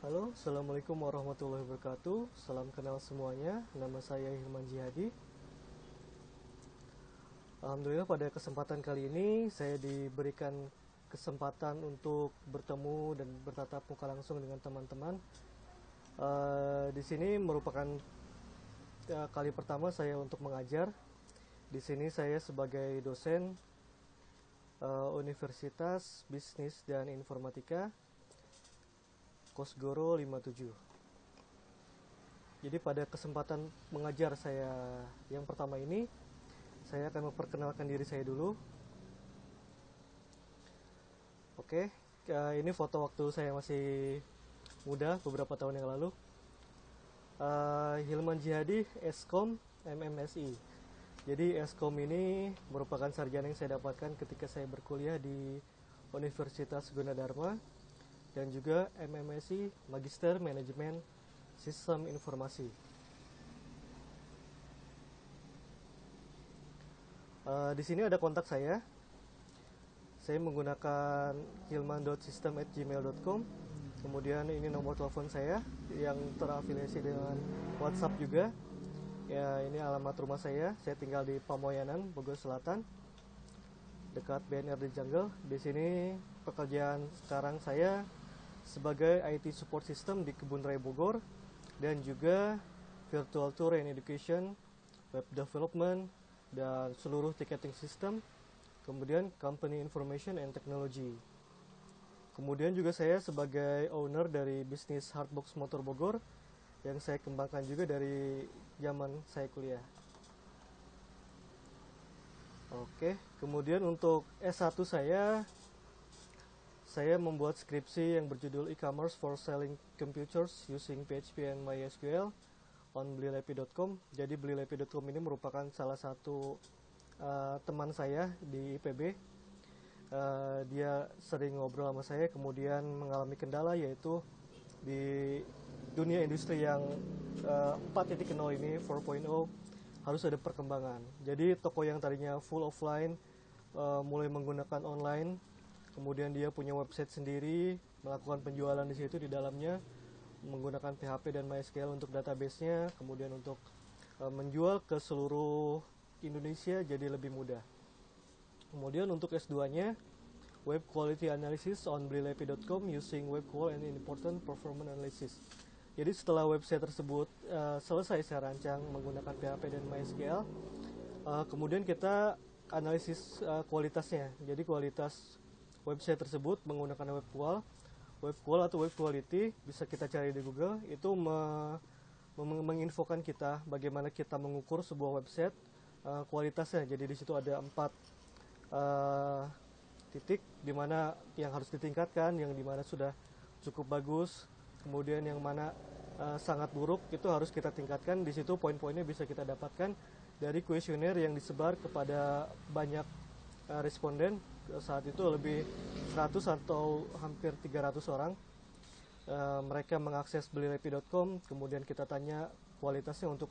Halo, Assalamualaikum warahmatullahi wabarakatuh. Salam kenal semuanya, nama saya Hilman Jihadi. Alhamdulillah pada kesempatan kali ini saya diberikan kesempatan untuk bertemu dan bertatap muka langsung dengan teman-teman. Di sini merupakan kali pertama saya untuk mengajar. Di sini saya sebagai dosen Universitas Bisnis dan Informatika Kosgoro 57. Jadi pada kesempatan mengajar saya yang pertama ini, saya akan memperkenalkan diri saya dulu. Oke, ini foto waktu saya masih muda beberapa tahun yang lalu. Hilman Jihadi, Eskom, MMSI. Jadi Eskom ini merupakan sarjana yang saya dapatkan ketika saya berkuliah di Universitas Gunadarma, dan juga MMSI Magister Manajemen Sistem Informasi. Di sini ada kontak saya. Saya menggunakan hilman.system@gmail.com. Kemudian ini nomor telepon saya yang terafiliasi dengan WhatsApp juga. Ya, ini alamat rumah saya. Saya tinggal di Pamoyanan, Bogor Selatan, dekat BNR di Jungle. Di sini pekerjaan sekarang saya sebagai IT Support System di Kebun Raya Bogor, dan juga Virtual Tour and Education, Web Development, dan seluruh ticketing system, kemudian Company Information and Technology. Kemudian juga saya sebagai owner dari bisnis Hardbox Motor Bogor, yang saya kembangkan juga dari zaman saya kuliah. Oke, kemudian untuk S1 saya membuat skripsi yang berjudul E-commerce for Selling Computers Using PHP and MySQL on Blilepi.com. Jadi Blilepi.com ini merupakan salah satu teman saya di IPB. Dia sering ngobrol sama saya, kemudian mengalami kendala, yaitu di dunia industri yang 4.0 ini, 4.0, harus ada perkembangan. Jadi toko yang tadinya full offline mulai menggunakan online. Kemudian dia punya website sendiri, melakukan penjualan di situ di dalamnya, menggunakan PHP dan MySQL untuk database-nya, kemudian untuk menjual ke seluruh Indonesia jadi lebih mudah. Kemudian untuk S2-nya, Web Quality Analysis on Blilepi.com using Web Qual and Important Performance Analysis. Jadi setelah website tersebut selesai saya rancang menggunakan PHP dan MySQL, kemudian kita analisis kualitasnya. Jadi kualitas website tersebut menggunakan web qual atau web quality, bisa kita cari di Google. Itu menginfokan kita bagaimana kita mengukur sebuah website kualitasnya. Jadi di situ ada 4 titik di mana yang harus ditingkatkan, yang di mana sudah cukup bagus, kemudian yang mana sangat buruk, itu harus kita tingkatkan. Di situ poin-poinnya bisa kita dapatkan dari kuesioner yang disebar kepada banyak responden. Saat itu lebih 100 atau hampir 300 orang. Mereka mengakses Blilepi.com, kemudian kita tanya kualitasnya untuk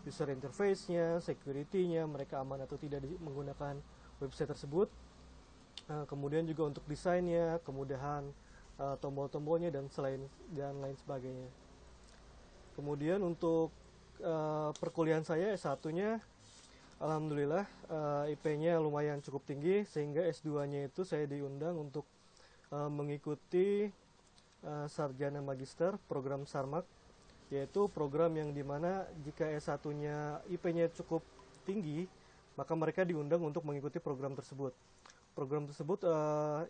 user interface-nya, security-nya, mereka aman atau tidak menggunakan website tersebut. Kemudian juga untuk desainnya, kemudahan tombol-tombolnya, dan lain sebagainya. Kemudian untuk perkuliahan saya S1-nya, alhamdulillah IP-nya lumayan cukup tinggi, sehingga S2-nya itu saya diundang untuk mengikuti sarjana magister program Sarmak, yaitu program yang dimana jika S1-nya IP-nya cukup tinggi, maka mereka diundang untuk mengikuti program tersebut. Program tersebut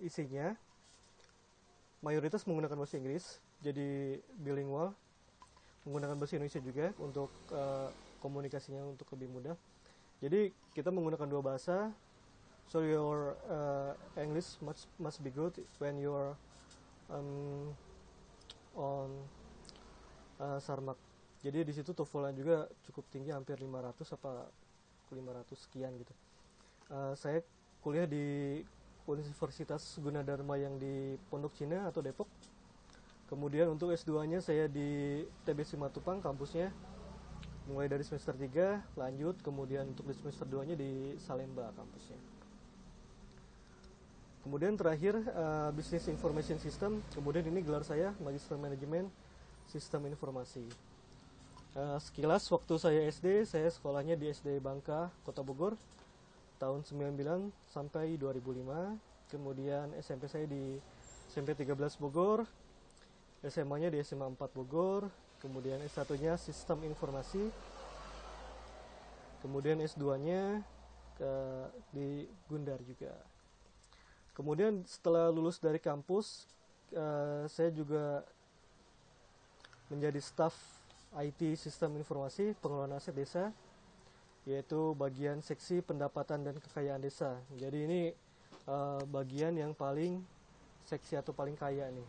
isinya mayoritas menggunakan bahasa Inggris, jadi bilingual, menggunakan bahasa Indonesia juga untuk komunikasinya untuk lebih mudah. Jadi kita menggunakan 2 bahasa, so your English must be good when you're on Sarmak. Jadi di situ TOEFL-nya juga cukup tinggi, hampir 500 sekian gitu. Saya kuliah di Universitas Gunadarma yang di Pondok Cina atau Depok. Kemudian untuk S2-nya saya di TBC Matupang kampusnya, mulai dari semester 3 lanjut, kemudian untuk di semester 2-nya di Salemba kampusnya. Kemudian terakhir Business Information System, kemudian ini gelar saya Magister Manajemen sistem informasi. Sekilas waktu saya SD, saya sekolahnya di SD Bangka, Kota Bogor, tahun 99 sampai 2005. Kemudian SMP saya di SMP 13 Bogor, SMA-nya di SMA 4 Bogor, kemudian S1-nya Sistem Informasi, kemudian S2-nya di Gundar juga. Kemudian setelah lulus dari kampus, saya juga menjadi staf IT Sistem Informasi Pengelolaan Aset Desa, yaitu bagian seksi pendapatan dan kekayaan desa. Jadi ini bagian yang paling seksi atau paling kaya nih.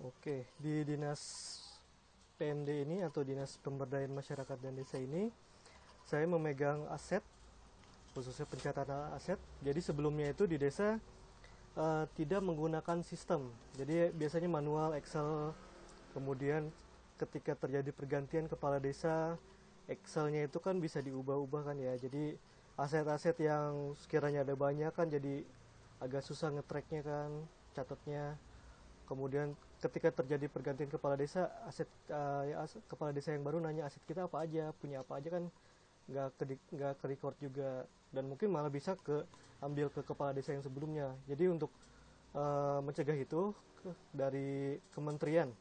Oke, di Dinas PMD ini atau Dinas Pemberdayaan Masyarakat dan Desa ini, saya memegang aset, khususnya pencatatan aset. Jadi sebelumnya itu di desa tidak menggunakan sistem. Jadi biasanya manual, Excel. Kemudian ketika terjadi pergantian kepala desa, Excelnya itu kan bisa diubah-ubah kan ya. Jadi aset-aset yang sekiranya ada banyak kan jadi agak susah nge-tracknya kan, catatnya. Kemudian ketika terjadi pergantian kepala desa, kepala desa yang baru nanya aset kita apa aja, punya apa aja kan nggak ke record juga, dan mungkin malah bisa ambil ke kepala desa yang sebelumnya. Jadi untuk mencegah itu, dari Kementerian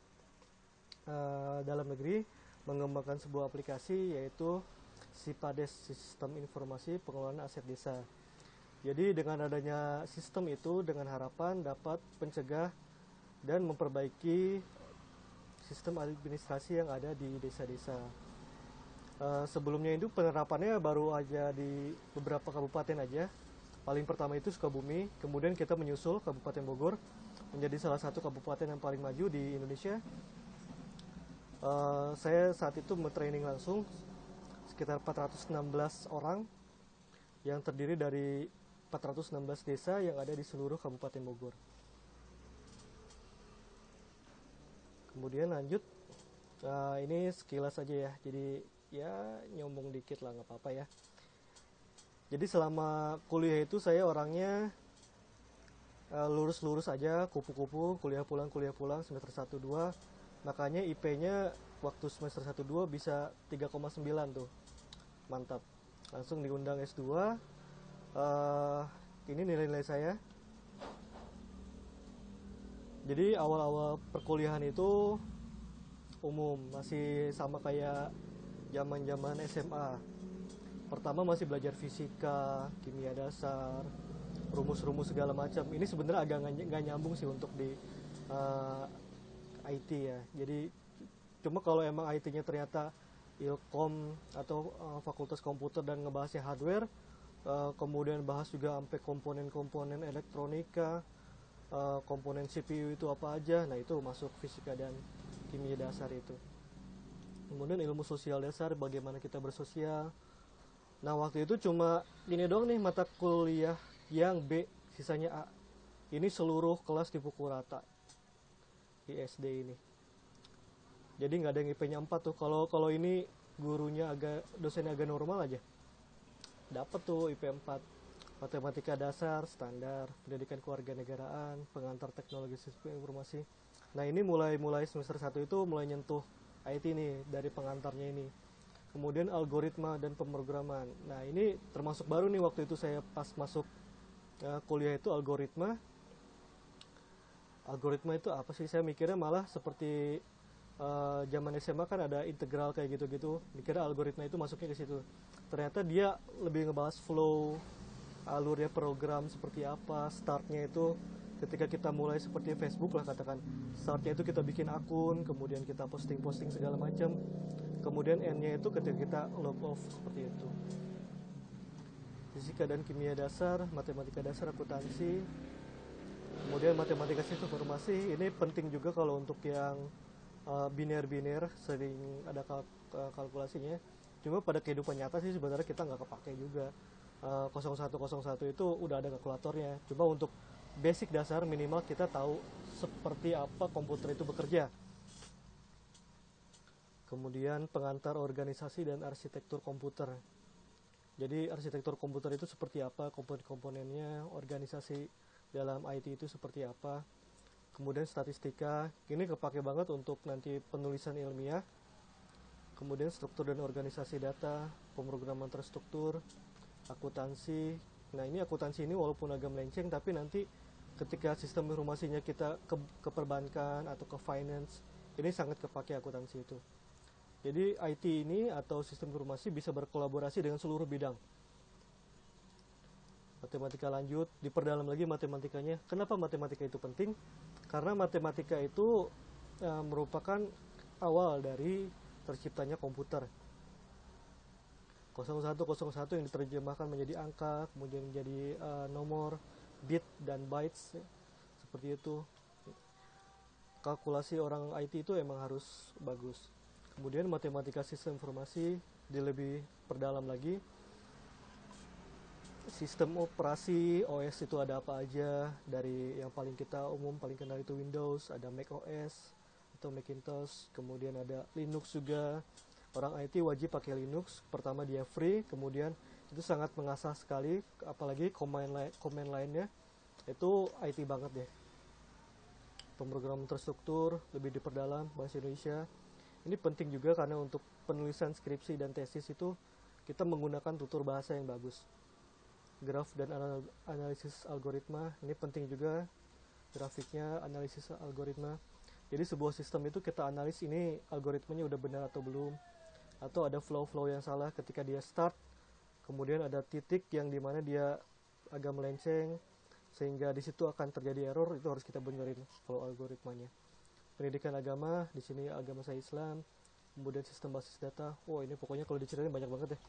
Dalam Negeri mengembangkan sebuah aplikasi, yaitu SIPADES, Sistem Informasi Pengelolaan Aset Desa. Jadi dengan adanya sistem itu, dengan harapan dapat mencegah dan memperbaiki sistem administrasi yang ada di desa-desa. Sebelumnya itu penerapannya baru aja di beberapa kabupaten aja. Paling pertama itu Sukabumi, kemudian kita menyusul Kabupaten Bogor menjadi salah satu kabupaten yang paling maju di Indonesia. Saya saat itu training langsung sekitar 416 orang yang terdiri dari 416 desa yang ada di seluruh Kabupaten Bogor. Kemudian lanjut, ini sekilas aja ya, jadi ya nyombong dikit lah, nggak apa-apa ya. Jadi selama kuliah itu saya orangnya lurus-lurus aja, kupu-kupu, kuliah pulang semester 1-2. Makanya IP-nya waktu semester 1-2 bisa 3,9 tuh, mantap. Langsung diundang S2. Ini nilai-nilai saya. Jadi awal-awal perkuliahan itu umum, masih sama kayak zaman-zaman SMA. Pertama masih belajar fisika, kimia dasar, rumus-rumus segala macam. Ini sebenarnya agak nggak nyambung sih untuk di IT ya. Jadi cuma kalau emang IT-nya ternyata Ilkom atau Fakultas Komputer dan ngebahasnya hardware, kemudian bahas juga sampai komponen-komponen elektronika, komponen CPU itu apa aja, nah itu masuk fisika dan kimia dasar itu. Kemudian ilmu sosial dasar, bagaimana kita bersosial. Nah waktu itu cuma ini doang nih mata kuliah yang B, sisanya A. Ini seluruh kelas dipukul rata di SD ini. Jadi nggak ada yang IP-nya 4 tuh. Kalau ini gurunya dosennya agak normal aja, dapat tuh IP 4. Matematika dasar, standar, pendidikan kewarganegaraan, pengantar teknologi sistem informasi. Nah ini mulai semester 1 itu mulai nyentuh IT nih dari pengantarnya ini. Kemudian algoritma dan pemrograman. Nah ini termasuk baru nih waktu itu saya pas masuk kuliah itu algoritma. Algoritma itu apa sih? Saya mikirnya malah seperti zaman SMA kan ada integral kayak gitu-gitu. Mikirnya algoritma itu masuknya ke situ. Ternyata dia lebih ngebahas flow, alurnya program seperti apa. Startnya itu ketika kita mulai seperti Facebook lah katakan. Startnya itu kita bikin akun, kemudian kita posting segala macam. Kemudian N-nya itu ketika kita log off seperti itu. Fisika dan kimia dasar, matematika dasar, akuntansi. Kemudian matematika sistem informasi, ini penting juga kalau untuk yang biner sering ada kalkulasinya. Cuma pada kehidupan nyata sih sebenarnya kita nggak kepake juga. 0101 itu udah ada kalkulatornya. Cuma untuk basic dasar minimal kita tahu seperti apa komputer itu bekerja. Kemudian pengantar organisasi dan arsitektur komputer. Jadi arsitektur komputer itu seperti apa, komponen-komponennya, organisasi dalam IT itu seperti apa. Kemudian statistika, ini kepake banget untuk nanti penulisan ilmiah. Kemudian struktur dan organisasi data, pemrograman terstruktur, akuntansi. Nah ini akuntansi ini walaupun agak melenceng, tapi nanti ketika sistem informasinya kita ke perbankan atau ke finance, ini sangat kepake akuntansi itu. Jadi IT ini atau sistem informasi bisa berkolaborasi dengan seluruh bidang. Matematika lanjut, diperdalam lagi matematikanya. Kenapa matematika itu penting? Karena matematika itu merupakan awal dari terciptanya komputer. 0101 yang diterjemahkan menjadi angka, kemudian menjadi nomor, bit, dan bytes, ya. Seperti itu. Kalkulasi orang IT itu emang harus bagus. Kemudian matematika sistem informasi lebih perdalam lagi. Sistem operasi OS itu ada apa aja, dari yang paling kita umum paling kenal itu Windows, ada Mac OS atau Macintosh, kemudian ada Linux juga. Orang IT wajib pakai Linux. Pertama dia free, kemudian itu sangat mengasah sekali, apalagi command line-nya itu IT banget deh. Pemrograman terstruktur lebih diperdalam, bahasa Indonesia. Ini penting juga karena untuk penulisan skripsi dan tesis itu kita menggunakan tutur bahasa yang bagus. Graf dan analisis algoritma, ini penting juga. Grafiknya, analisis algoritma. Jadi sebuah sistem itu kita analis ini algoritmanya udah benar atau belum. Atau ada flow-flow yang salah ketika dia start. Kemudian ada titik yang dimana dia agak melenceng, sehingga di situ akan terjadi error, itu harus kita benerin flow algoritmanya. Pendidikan agama, di sini agama saya Islam. Kemudian sistem basis data. Ini pokoknya kalau diceritain banyak banget deh.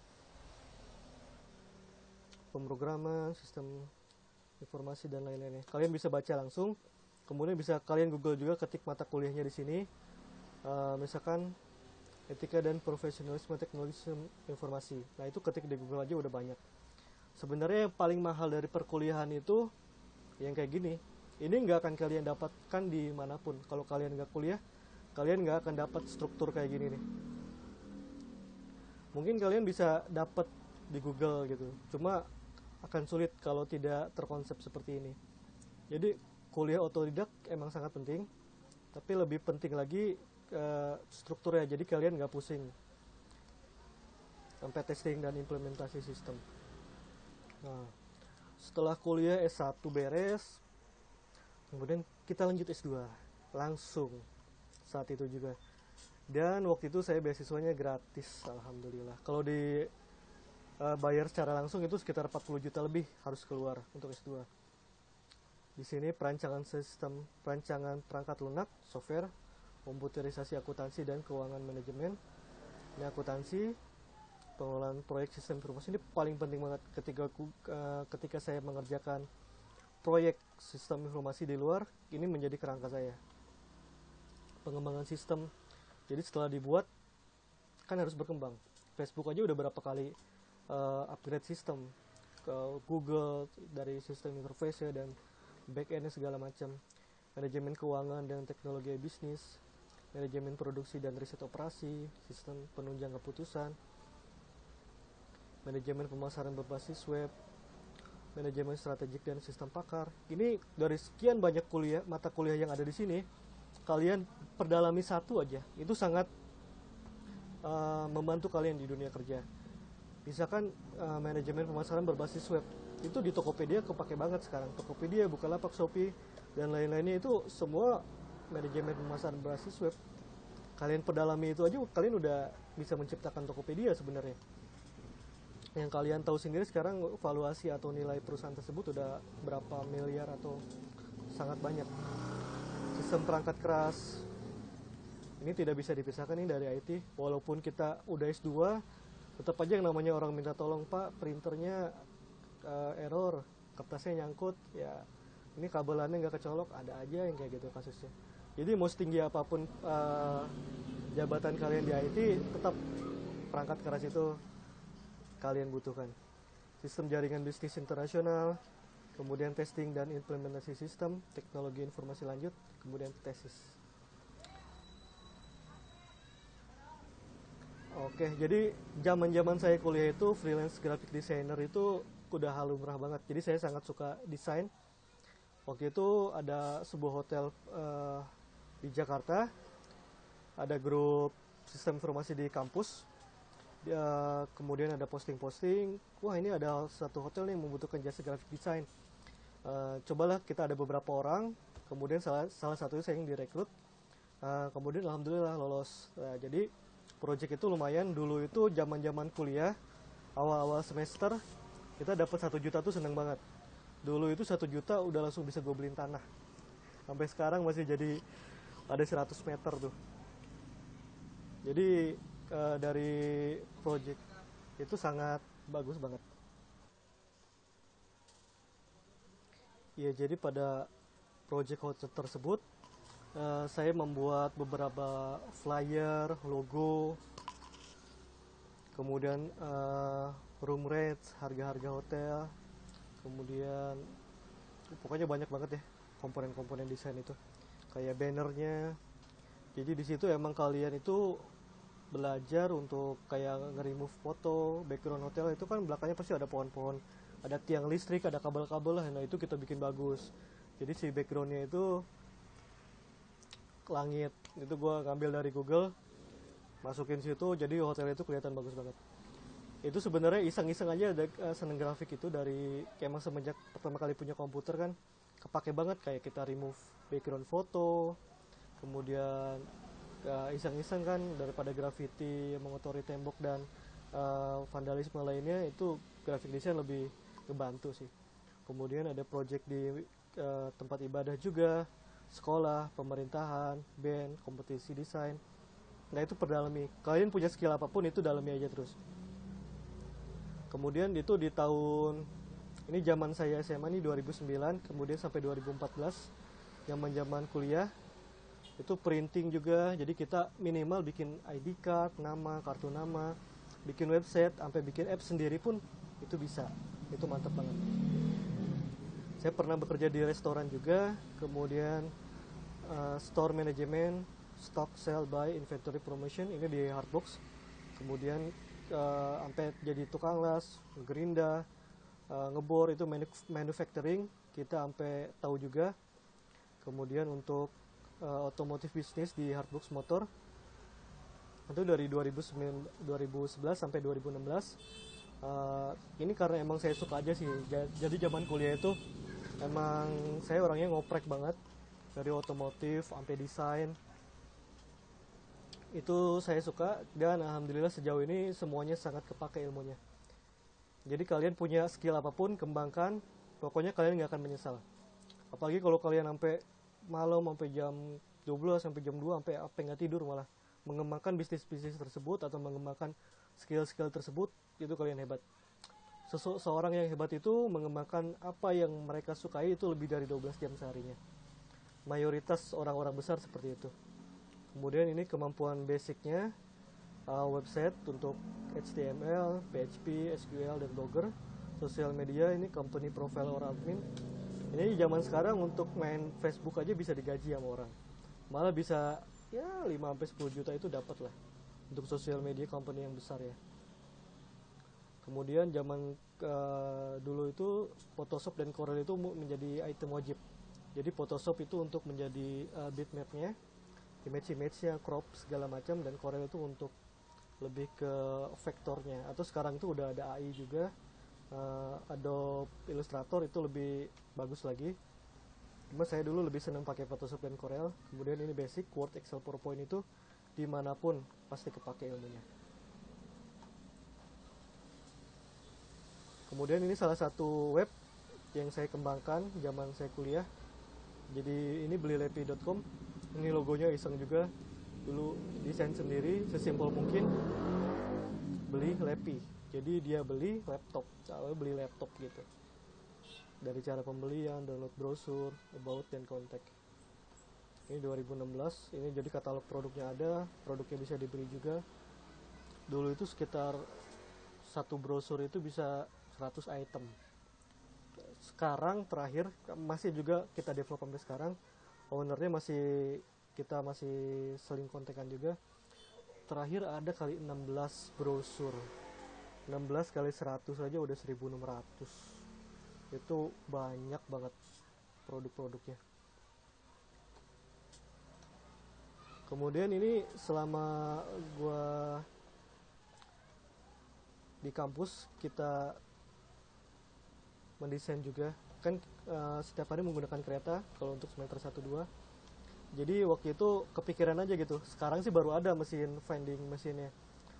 Pemrograman, sistem informasi dan lain-lainnya. Kalian bisa baca langsung. Kemudian bisa kalian Google juga, ketik mata kuliahnya di sini. Misalkan etika dan profesionalisme teknologi informasi. Nah itu ketik di Google aja udah banyak. Sebenarnya yang paling mahal dari perkuliahan itu yang kayak gini. Ini nggak akan kalian dapatkan di manapun. Kalau kalian nggak kuliah, kalian nggak akan dapat struktur kayak gini nih. Mungkin kalian bisa dapat di Google gitu, cuma akan sulit kalau tidak terkonsep seperti ini. Jadi kuliah otodidak emang sangat penting, tapi lebih penting lagi strukturnya. Jadi kalian nggak pusing sampai testing dan implementasi sistem. Nah, setelah kuliah S1 beres, kemudian kita lanjut S2 langsung saat itu juga. Dan waktu itu saya beasiswanya gratis, alhamdulillah. Kalau di bayar secara langsung itu sekitar 40 juta lebih harus keluar untuk S2. Di sini perancangan perangkat lunak, software, komputerisasi akuntansi dan keuangan manajemen. Ini akuntansi, pengelolaan proyek sistem informasi, ini paling penting banget ketika saya mengerjakan proyek sistem informasi di luar. Ini menjadi kerangka saya. Pengembangan sistem, jadi setelah dibuat kan harus berkembang. Facebook aja udah berapa kali upgrade sistem ke Google, dari sistem interface dan back-end segala macam. Manajemen keuangan dan teknologi bisnis, manajemen produksi dan riset operasi, sistem penunjang keputusan, manajemen pemasaran berbasis web, manajemen strategik dan sistem pakar. Ini dari sekian banyak mata kuliah yang ada di sini, kalian perdalami satu aja, itu sangat membantu kalian di dunia kerja. Misalkan manajemen pemasaran berbasis web, itu di Tokopedia kepake banget sekarang. Tokopedia, Bukalapak, Shopee, dan lain-lainnya itu semua manajemen pemasaran berbasis web. Kalian pedalami itu aja, kalian udah bisa menciptakan Tokopedia sebenarnya. Yang kalian tahu sendiri sekarang valuasi atau nilai perusahaan tersebut udah berapa miliar atau sangat banyak. Sistem perangkat keras, ini tidak bisa dipisahkan nih dari IT. Walaupun kita udah S2, tetap aja yang namanya orang minta tolong, Pak, printernya error, kertasnya nyangkut, ya ini kabelannya nggak kecolok, ada aja yang kayak gitu kasusnya. Jadi mau setinggi apapun jabatan kalian di IT, tetap perangkat keras itu kalian butuhkan. Sistem jaringan bisnis internasional, kemudian testing dan implementasi sistem, teknologi informasi lanjut, kemudian tesis. Oke, jadi zaman saya kuliah itu freelance graphic designer itu udah lumrah banget. Jadi saya sangat suka desain. Waktu itu ada sebuah hotel di Jakarta, ada grup sistem informasi di kampus. Kemudian ada posting-posting, wah ini ada satu hotel nih membutuhkan jasa graphic design. Cobalah, kita ada beberapa orang, kemudian salah satunya saya yang direkrut. Kemudian alhamdulillah lolos. Jadi project itu lumayan. Dulu itu zaman kuliah, awal-awal semester, kita dapat 1 juta tuh seneng banget. Dulu itu 1 juta udah langsung bisa gue beliin tanah. Sampai sekarang masih jadi ada 100 meter tuh. Jadi dari project itu sangat bagus banget. Ya, jadi pada project hotel tersebut saya membuat beberapa flyer, logo, kemudian room rates, harga-harga hotel, kemudian pokoknya banyak banget ya komponen-komponen desain itu, kayak bannernya. Jadi di situ emang kalian itu belajar untuk kayak nge-remove foto background hotel itu kan belakangnya pasti ada pohon-pohon, ada tiang listrik, ada kabel-kabel lah. Nah itu kita bikin bagus. Jadi si backgroundnya itu langit, itu gue ngambil dari Google, masukin situ, jadi hotel itu kelihatan bagus banget. Itu sebenarnya iseng-iseng aja, ada seneng grafik itu dari emang semenjak pertama kali punya komputer kan kepake banget, kayak kita remove background foto, kemudian iseng-iseng kan daripada graffiti mengotori tembok dan vandalisme lainnya, itu graphic design lebih ngebantu sih. Kemudian ada project di tempat ibadah juga, sekolah, pemerintahan, band, kompetisi desain. Nah itu perdalami, kalian punya skill apapun itu dalami aja terus. Kemudian itu di tahun ini, zaman saya SMA nih 2009, kemudian sampai 2014, zaman kuliah itu printing juga. Jadi kita minimal bikin ID card, nama, kartu nama, bikin website, sampai bikin app sendiri pun itu bisa. Itu mantap banget. Saya pernah bekerja di restoran juga, kemudian store management, stock sell buy, inventory promotion, ini di Hardbox. Kemudian sampai jadi tukang las, gerinda, ngebor, itu manufacturing kita sampai tahu juga. Kemudian untuk otomotif bisnis di Hardbox Motor itu dari 2011 sampai 2016. Ini karena emang saya suka aja sih. Jadi zaman kuliah itu emang saya orangnya ngoprek banget, dari otomotif sampai desain itu saya suka, dan alhamdulillah sejauh ini semuanya sangat kepake ilmunya. Jadi kalian punya skill apapun, kembangkan, pokoknya kalian nggak akan menyesal. Apalagi kalau kalian sampai malam, sampai jam 12, sampai jam 2, sampai nggak tidur malah mengembangkan bisnis tersebut atau mengembangkan skill tersebut, itu kalian hebat. Seorang yang hebat itu mengembangkan apa yang mereka sukai itu lebih dari 12 jam seharinya. Mayoritas orang-orang besar seperti itu. Kemudian ini kemampuan basicnya, website untuk HTML, PHP, SQL, dan Blogger. Sosial media, ini company profile or admin. Ini zaman sekarang untuk main Facebook aja bisa digaji sama orang. Malah bisa ya 5-10 juta itu dapat lah untuk sosial media company yang besar ya. Kemudian zaman dulu itu Photoshop dan Corel itu menjadi item wajib. Jadi Photoshop itu untuk menjadi bitmapnya, image-nya, crop segala macam, dan Corel itu untuk lebih ke vektornya. Atau sekarang itu udah ada AI juga, Adobe Illustrator itu lebih bagus lagi. Cuma saya dulu lebih senang pakai Photoshop dan Corel. Kemudian ini basic, Word, Excel, PowerPoint itu dimanapun pasti kepake ilmunya. Kemudian ini salah satu web yang saya kembangkan zaman saya kuliah. Jadi ini belilepi.com. Ini logonya iseng juga, dulu desain sendiri sesimpel mungkin. Beli Lepi, jadi dia beli laptop, saya beli laptop gitu. Dari cara pembelian, download brosur, about, dan kontak. Ini 2016, ini jadi katalog produknya ada, produknya bisa dibeli juga. Dulu itu sekitar satu brosur itu bisa 100 item. Sekarang terakhir masih juga kita develop sampai sekarang, ownernya kita masih saling kontekan juga. Terakhir ada kali 16 brosur, 16 kali 100 aja udah 1600. Itu banyak banget. produk-produknya. Kemudian ini selama gua di kampus kita mendesain juga kan, setiap hari menggunakan kereta kalau untuk semester 1 2. Jadi waktu itu kepikiran aja gitu. Sekarang sih baru ada mesin vending mesinnya.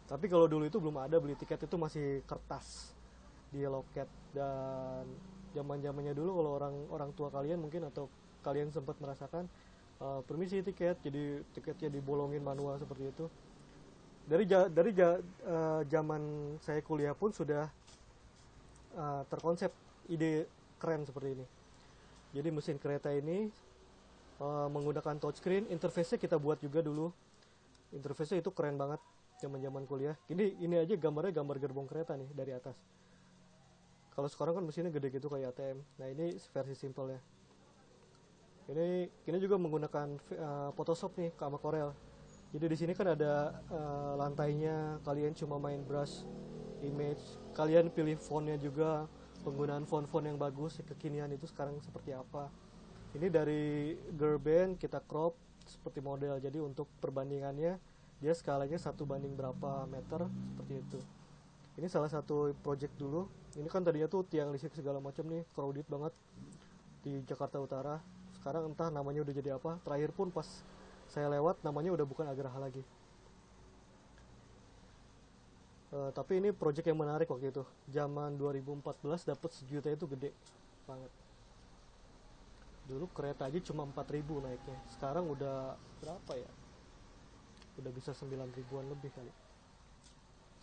Tapi kalau dulu itu belum ada, beli tiket itu masih kertas di loket. Dan zaman-zamannya dulu kalau orang tua kalian mungkin atau kalian sempat merasakan, permisi tiket, jadi tiketnya dibolongin manual seperti itu. Zaman saya kuliah pun sudah terkonsep ide keren seperti ini. Jadi mesin kereta ini menggunakan touchscreen, interface-nya kita buat juga dulu. Interface-nya itu keren banget zaman-zaman kuliah. Ini aja gambarnya gambar gerbong kereta nih dari atas. Kalau sekarang kan mesinnya gede gitu kayak ATM. Nah, ini versi simpelnya. Ini juga menggunakan Photoshop nih sama Corel. Jadi di sini kan ada lantainya, kalian cuma main brush image, kalian pilih fontnya juga, penggunaan font-font yang bagus kekinian itu sekarang seperti apa. Ini dari Gearband kita crop seperti model, jadi untuk perbandingannya dia skalanya 1 banding berapa meter seperti itu. Ini salah satu project dulu. Ini kan tadinya tuh tiang listrik segala macam nih, crowded banget di Jakarta Utara. Sekarang entah namanya udah jadi apa. Terakhir pun pas saya lewat namanya udah bukan Agraha lagi. Tapi ini project yang menarik waktu itu. Zaman 2014 dapat 1 juta itu gede banget. Dulu kereta aja cuma 4.000 naiknya. Sekarang udah berapa ya? Udah bisa 9.000-an lebih kali.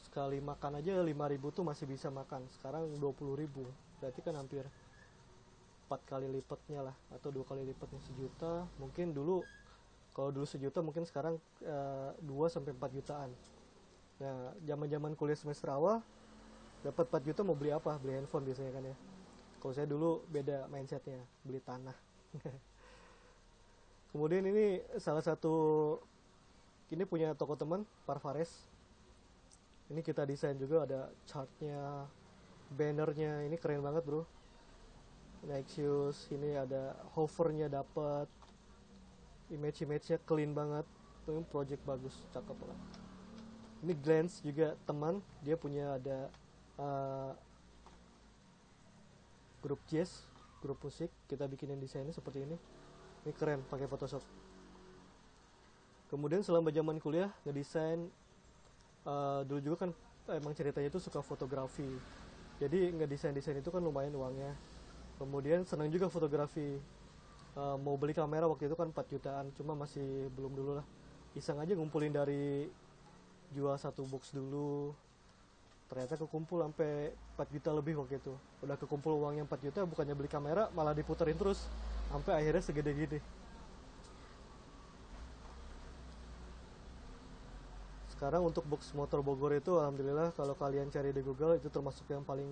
Sekali makan aja 5.000 tuh masih bisa makan. Sekarang 20.000. Berarti kan hampir 4 kali lipatnya lah, atau 2 kali lipatnya 1 juta. Mungkin dulu kalau dulu 1 juta mungkin sekarang 2 sampai 4 jutaan. Nah, zaman-zaman kuliah semester awal dapat 4 juta mau beli apa? Beli handphone biasanya kan ya. Kalau saya dulu beda mindsetnya, beli tanah. Kemudian ini salah satu, ini punya toko teman, Parvares. Ini kita desain juga, ada chartnya, bannernya, ini keren banget bro. Nexius, ini ada hovernya dapat, image-nya clean banget. Itu project bagus, cakep banget. Ini Glance juga teman, dia punya ada grup jazz, grup musik, kita bikinin desainnya seperti ini. Ini keren, pakai Photoshop. Kemudian selama zaman kuliah ngedesain, dulu juga kan emang ceritanya itu suka fotografi. Jadi ngedesain itu kan lumayan uangnya. Kemudian senang juga fotografi. Mau beli kamera waktu itu kan 4 jutaan, cuma masih belum dulu lah. Iseng aja ngumpulin dari jual 1 box dulu. Ternyata kekumpul sampai 4 juta lebih waktu itu. Udah kekumpul uangnya 4 juta, bukannya beli kamera malah diputerin terus sampai akhirnya segede gini. Sekarang untuk box motor Bogor itu alhamdulillah kalau kalian cari di Google itu termasuk yang paling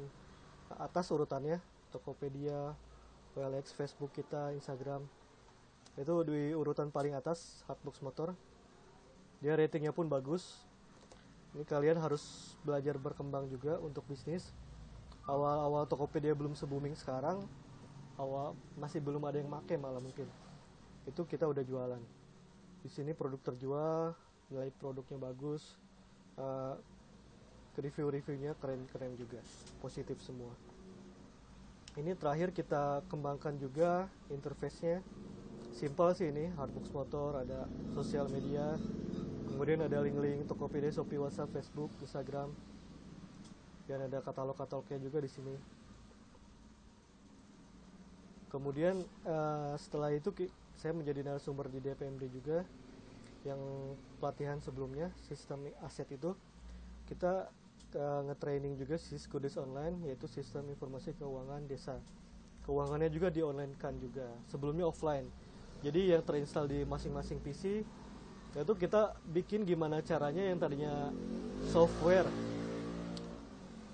atas urutannya. Tokopedia, OLX, Facebook kita, Instagram. Itu di urutan paling atas hardbox motor. Dia ratingnya pun bagus. Ini kalian harus belajar berkembang juga untuk bisnis. Awal-awal Tokopedia belum se-booming sekarang. Awal masih belum ada yang make malah mungkin. Itu kita udah jualan. Di sini produk terjual, nilai produknya bagus. Review-reviewnya keren-keren juga. Positif semua. Ini terakhir kita kembangkan juga interface-nya. Simple sih ini, hardbox motor, ada sosial media. Kemudian ada link-link Tokopedia, Shopee, WhatsApp, Facebook, Instagram. Dan ada katalog-katalognya juga di sini. Kemudian setelah itu saya menjadi narasumber di DPMD juga. Yang pelatihan sebelumnya, sistem aset itu kita nge-training juga Siskudis online, yaitu sistem informasi keuangan desa. Keuangannya juga di-online-kan juga. Sebelumnya offline. Jadi yang terinstall di masing-masing PC, yaitu kita bikin gimana caranya yang tadinya software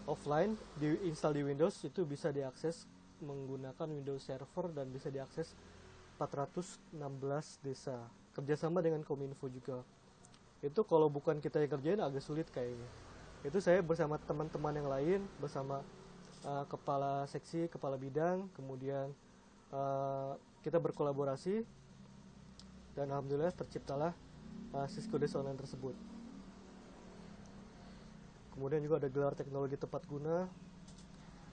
offline diinstal di Windows itu bisa diakses menggunakan Windows Server dan bisa diakses 416 desa. Kerjasama dengan Kominfo juga. Itu kalau bukan kita yang kerjain agak sulit kayaknya. Itu saya bersama teman-teman yang lain, bersama kepala seksi, kepala bidang, kemudian kita berkolaborasi dan alhamdulillah terciptalah Cisco Days Online tersebut. Kemudian juga ada gelar teknologi tepat guna.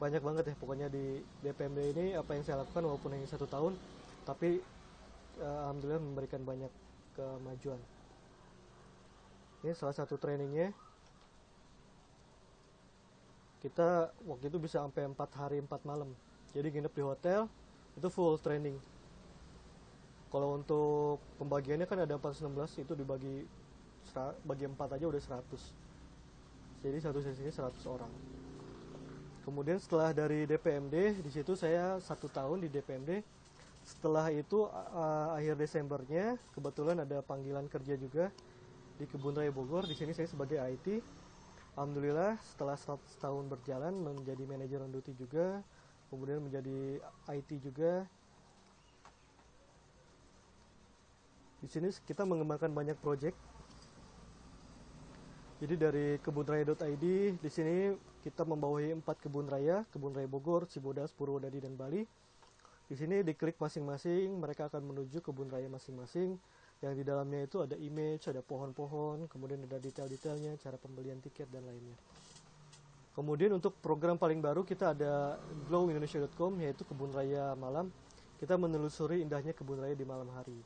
Banyak banget ya pokoknya di DPMD ini apa yang saya lakukan walaupun hanya 1 tahun, tapi alhamdulillah memberikan banyak kemajuan. Ini salah satu trainingnya. Kita waktu itu bisa sampai 4 hari 4 malam. Jadi nginep di hotel itu full training. Kalau untuk pembagiannya kan ada 416, itu dibagi bagi 4 aja udah 100. Jadi satu sesinya 100 orang. Kemudian setelah dari DPMD, di situ saya 1 tahun di DPMD. Setelah itu akhir Desembernya kebetulan ada panggilan kerja juga di Kebun Raya Bogor. Di sini saya sebagai IT. Alhamdulillah setelah 100 tahun berjalan menjadi manajer on duty juga, kemudian menjadi IT juga. Di sini kita mengembangkan banyak proyek. Jadi dari kebunraya.id, di sini kita membawahi 4 kebun raya Bogor, Cibodas, Purwodadi, dan Bali. Di sini diklik masing-masing, mereka akan menuju kebun raya masing-masing. Yang di dalamnya itu ada image, ada pohon-pohon, kemudian ada detail-detailnya, cara pembelian tiket, dan lainnya. Kemudian untuk program paling baru kita ada glowindonesia.com, yaitu kebun raya malam. Kita menelusuri indahnya kebun raya di malam hari.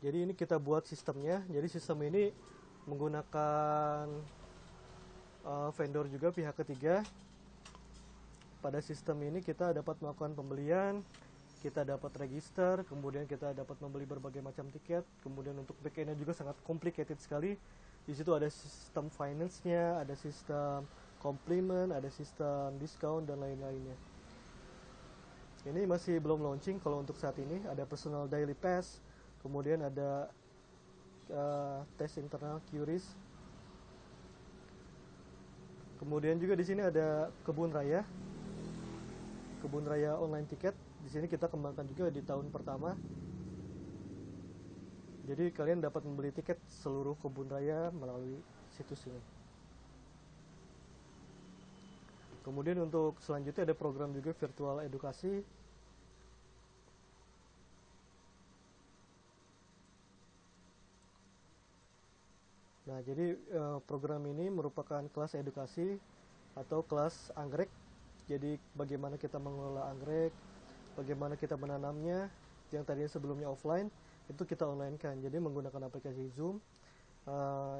Jadi ini kita buat sistemnya. Jadi sistem ini menggunakan vendor juga, pihak ketiga. Pada sistem ini kita dapat melakukan pembelian, kita dapat register, kemudian kita dapat membeli berbagai macam tiket. Kemudian untuk backend-nya juga sangat complicated sekali. Di situ ada sistem finance-nya, ada sistem compliment, ada sistem discount, dan lain-lainnya. Ini masih belum launching kalau untuk saat ini. Ada personal daily pass, kemudian ada tes internal QRIS. Kemudian juga di sini ada kebun raya online tiket. Di sini kita kembangkan juga di tahun pertama. Jadi kalian dapat membeli tiket seluruh kebun raya melalui situs ini. Kemudian untuk selanjutnya ada program juga virtual edukasi. Nah, jadi program ini merupakan kelas edukasi atau kelas anggrek. Jadi bagaimana kita mengelola anggrek, bagaimana kita menanamnya, yang tadinya sebelumnya offline, itu kita online kan. Jadi menggunakan aplikasi Zoom,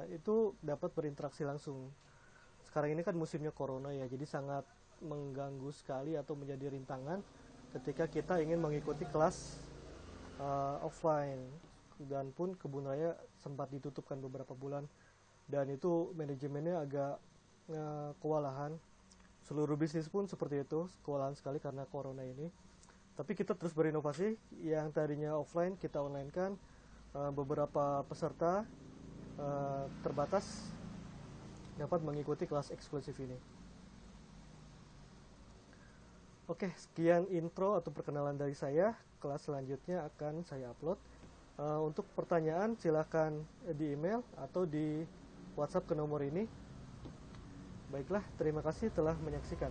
itu dapat berinteraksi langsung. Sekarang ini kan musimnya corona ya, jadi sangat mengganggu sekali atau menjadi rintangan ketika kita ingin mengikuti kelas offline. Dan pun kebun raya sempat ditutupkan beberapa bulan, dan itu manajemennya agak kewalahan. Seluruh bisnis pun seperti itu, kewalahan sekali karena corona ini. Tapi kita terus berinovasi, yang tadinya offline kita online kan. Beberapa peserta terbatas dapat mengikuti kelas eksklusif ini. Oke, sekian intro atau perkenalan dari saya. Kelas selanjutnya akan saya upload. Untuk pertanyaan silahkan di email atau di WhatsApp ke nomor ini. Baiklah, terima kasih telah menyaksikan.